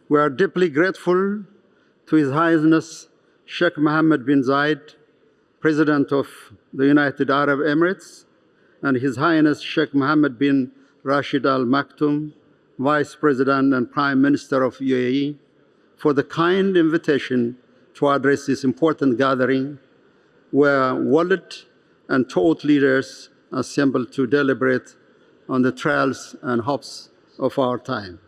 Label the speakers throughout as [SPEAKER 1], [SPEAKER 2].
[SPEAKER 1] We are deeply grateful to His Highness Sheikh Mohammed bin Zayed, President of the United Arab Emirates, and His Highness Sheikh Mohammed bin Rashid Al Maktoum, Vice President and Prime Minister of UAE, for the kind invitation to address this important gathering where world and thought leaders assemble to deliberate on the trials and hopes of our time.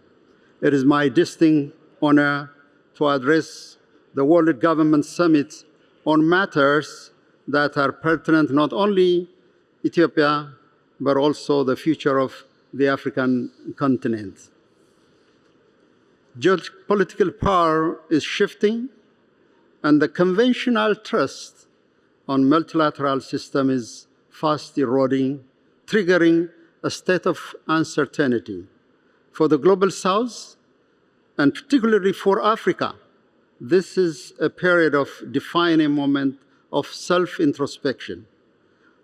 [SPEAKER 1] It is my distinct honor to address the World Government Summit on matters that are pertinent not only Ethiopia, but also the future of the African continent. Geopolitical power is shifting, and the conventional trust on multilateral system is fast eroding, triggering a state of uncertainty. For the Global South, and particularly for Africa, this is a period of defining moment of self-introspection.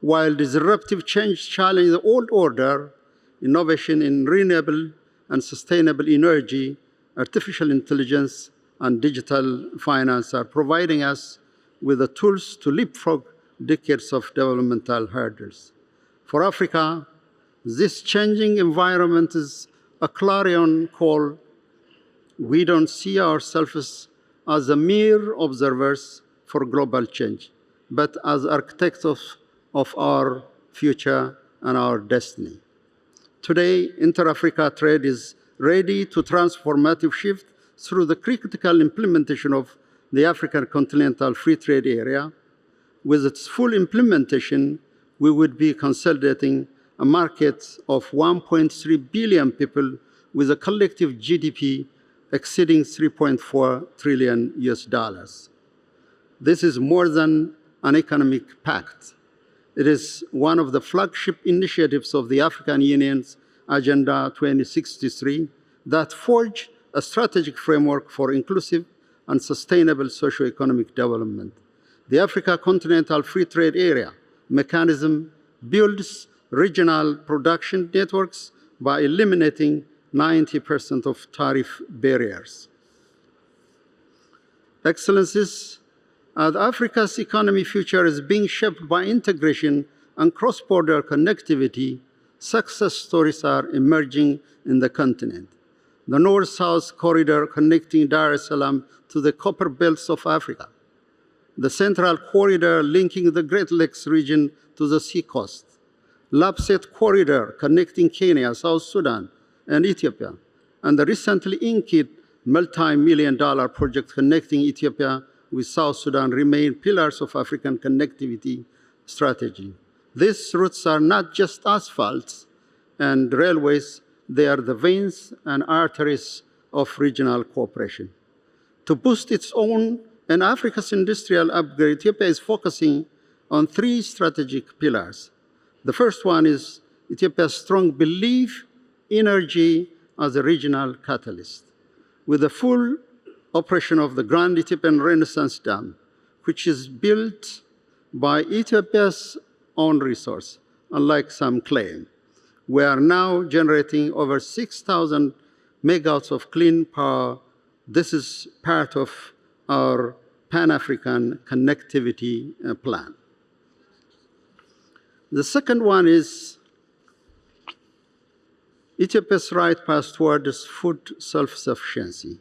[SPEAKER 1] While disruptive change challenges the old order, innovation in renewable and sustainable energy, artificial intelligence, and digital finance are providing us with the tools to leapfrog decades of developmental hurdles. For Africa, this changing environment is a clarion call. We don't see ourselves as a mere observers for global change, but as architects of our future and our destiny. Today, inter-Africa trade is ready to transformative shift through the critical implementation of the African Continental Free Trade Area. With its full implementation, we would be consolidating a market of 1.3 billion people with a collective GDP exceeding $3.4 trillion US. This is more than an economic pact. It is one of the flagship initiatives of the African Union's Agenda 2063 that forge a strategic framework for inclusive and sustainable socio-economic development. The Africa Continental Free Trade Area mechanism builds regional production networks by eliminating 90% of tariff barriers. Excellencies, as Africa's economy future is being shaped by integration and cross-border connectivity, success stories are emerging in the continent. The North-South corridor connecting Dar es Salaam to the copper belts of Africa, the Central Corridor linking the Great Lakes region to the seacoast, Lapset Corridor connecting Kenya, South Sudan, and Ethiopia, and the recently inked multi-million-dollar project connecting Ethiopia with South Sudan remain pillars of African connectivity strategy. These routes are not just asphalts and railways, they are the veins and arteries of regional cooperation. To boost its own and Africa's industrial upgrade, Ethiopia is focusing on three strategic pillars. The first one is Ethiopia's strong belief in energy as a regional catalyst. With the full operation of the Grand Ethiopian Renaissance Dam, which is built by Ethiopia's own resource, unlike some claim. We are now generating over 6,000 megawatts of clean power. This is part of our Pan-African connectivity plan. The second one is Ethiopia's right path towards food self-sufficiency.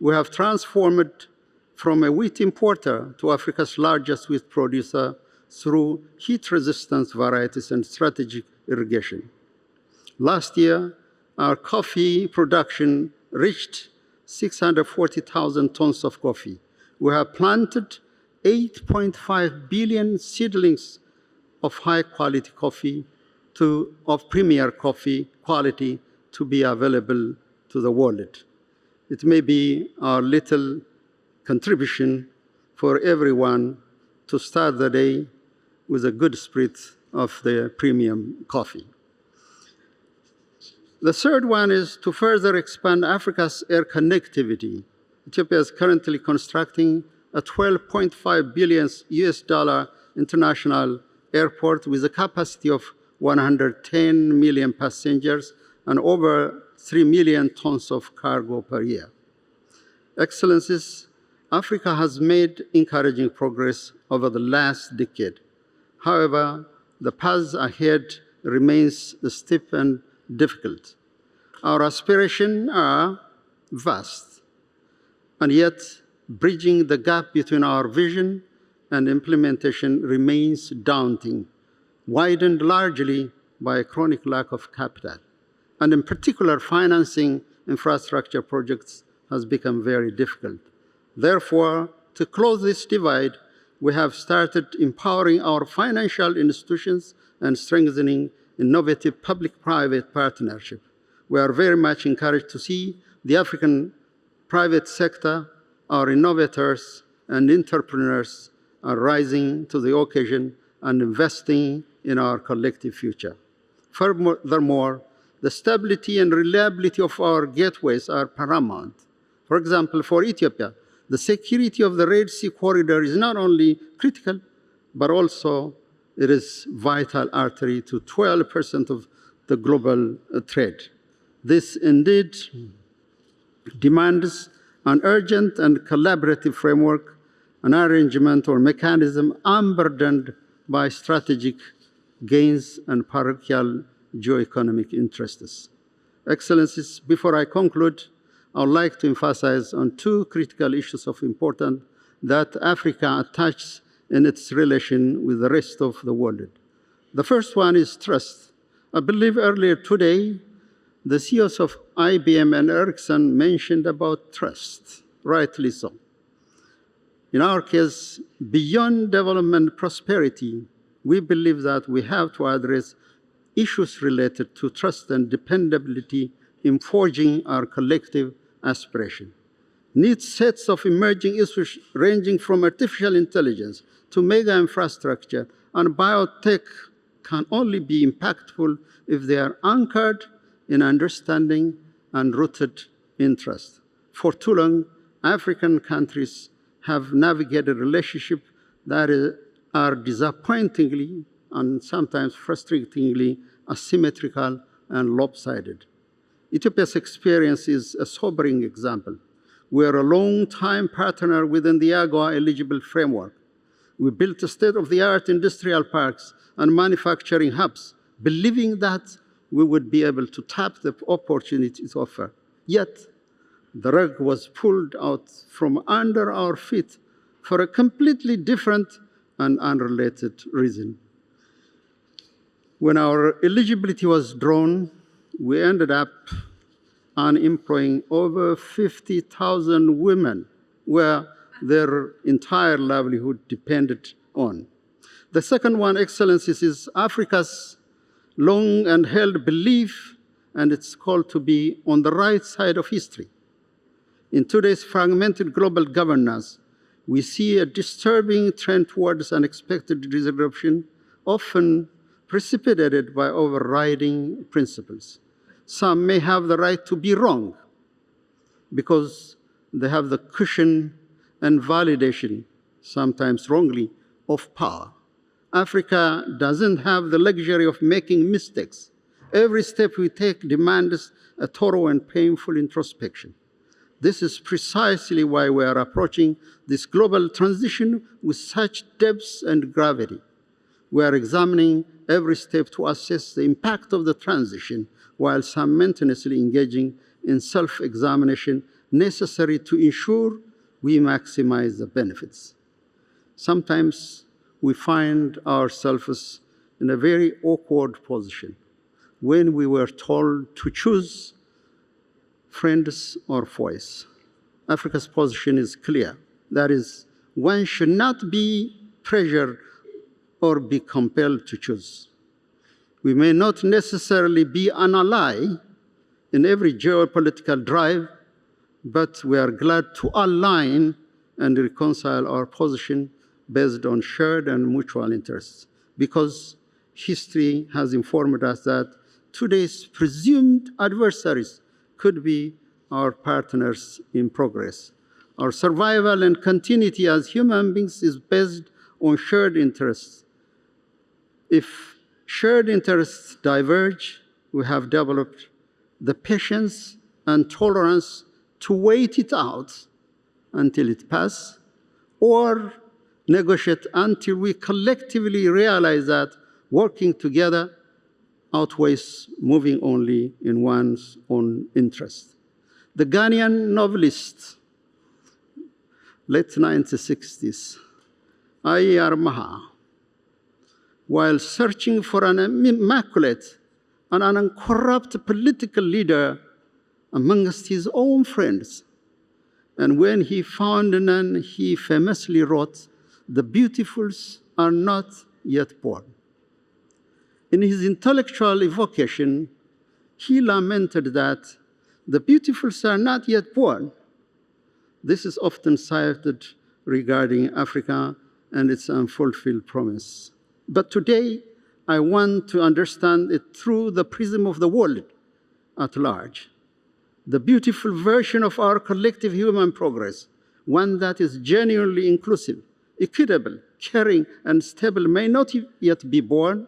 [SPEAKER 1] We have transformed from a wheat importer to Africa's largest wheat producer through heat-resistant varieties and strategic irrigation. Last year, our coffee production reached 640,000 tons of coffee. We have planted 8.5 billion seedlings of high-quality coffee, of premier coffee quality to be available to the world. It may be our little contribution for everyone to start the day with a good spirit of the premium coffee. The third one is to further expand Africa's air connectivity. Ethiopia is currently constructing a $12.5 billion US international airport with a capacity of 110 million passengers and over 3 million tons of cargo per year. Excellencies, Africa has made encouraging progress over the last decade. However, the path ahead remains steep and difficult. Our aspirations are vast, and yet bridging the gap between our vision and implementation remains daunting, widened largely by a chronic lack of capital. And in particular, financing infrastructure projects has become very difficult. Therefore, to close this divide, we have started empowering our financial institutions and strengthening innovative public-private partnership. We are very much encouraged to see the African private sector, our innovators and entrepreneurs are rising to the occasion and investing in our collective future. Furthermore, the stability and reliability of our gateways are paramount. For example, for Ethiopia, the security of the Red Sea corridor is not only critical, but also it is vital artery to 12% of the global trade. This indeed demands an urgent and collaborative framework, an arrangement or mechanism unburdened by strategic gains and parochial geoeconomic interests. Excellencies, before I conclude, I would like to emphasize on two critical issues of importance that Africa attaches in its relation with the rest of the world. The first one is trust. I believe earlier today, the CEOs of IBM and Ericsson mentioned about trust, rightly so. In our case, beyond development prosperity, we believe that we have to address issues related to trust and dependability in forging our collective aspiration. New sets of emerging issues ranging from artificial intelligence to mega infrastructure and biotech can only be impactful if they are anchored in understanding and rooted in trust. For too long, African countries have navigated relationships that are disappointingly and sometimes frustratingly asymmetrical and lopsided. Ethiopia's experience is a sobering example. We are a long-time partner within the AGOA eligible framework. We built state-of-the-art industrial parks and manufacturing hubs, believing that we would be able to tap the opportunities offered. Yet, the rug was pulled out from under our feet for a completely different and unrelated reason. When our eligibility was drawn, we ended up employing over 50,000 women where their entire livelihood depended on. The second one, Excellencies, is Africa's long and held belief, and it's called to be on the right side of history. In today's fragmented global governance, we see a disturbing trend towards unexpected disruption, often precipitated by overriding principles. Some may have the right to be wrong because they have the cushion and validation, sometimes wrongly, of power. Africa doesn't have the luxury of making mistakes. Every step we take demands a thorough and painful introspection. This is precisely why we are approaching this global transition with such depth and gravity. We are examining every step to assess the impact of the transition while simultaneously engaging in self-examination necessary to ensure we maximize the benefits. Sometimes we find ourselves in a very awkward position when we were told to choose friends or foes. Africa's position is clear. That is, one should not be pressured or be compelled to choose. We may not necessarily be an ally in every geopolitical drive, but we are glad to align and reconcile our position based on shared and mutual interests, because history has informed us that today's presumed adversaries could be our partners in progress. Our survival and continuity as human beings is based on shared interests. If shared interests diverge, we have developed the patience and tolerance to wait it out until it passes, or negotiate until we collectively realize that working together outweighs moving only in one's own interest. The Ghanaian novelist, late 1960s, Taye Maha, while searching for an immaculate and an uncorrupt political leader amongst his own friends, and when he found none, he famously wrote, "The beautifuls are not yet born." In his intellectual evocation, he lamented that the beautifuls are not yet born. This is often cited regarding Africa and its unfulfilled promise. But today, I want to understand it through the prism of the world at large. The beautiful version of our collective human progress, one that is genuinely inclusive, equitable, caring, and stable, may not yet be born.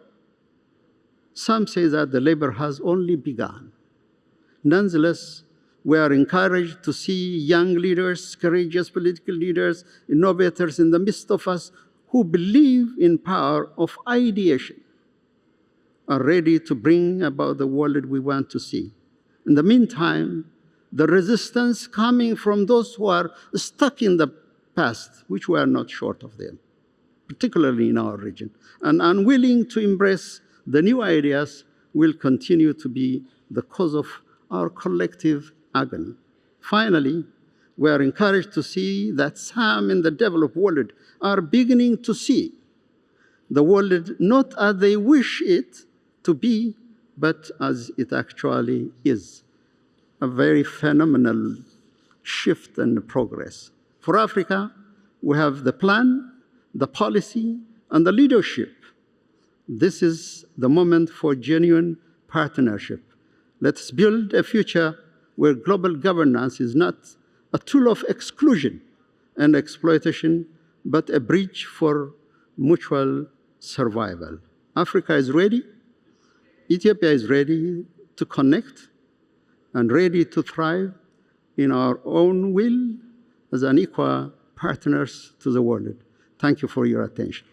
[SPEAKER 1] Some say that the labor has only begun. Nonetheless, we are encouraged to see young leaders, courageous political leaders, innovators in the midst of us who believe in power of ideation, are ready to bring about the world we want to see. In the meantime, the resistance coming from those who are stuck in the past, which we are not short of them, particularly in our region, and unwilling to embrace the new ideas, will continue to be the cause of our collective agony. Finally, we are encouraged to see that some in the developed world are beginning to see the world not as they wish it to be, but as it actually is. A very phenomenal shift and progress. For Africa, we have the plan, the policy, and the leadership. This is the moment for genuine partnership. Let's build a future where global governance is not a tool of exclusion and exploitation, but a bridge for mutual survival. Africa is ready. Ethiopia is ready to connect and ready to thrive in our own will as an equal partners to the world. Thank you for your attention.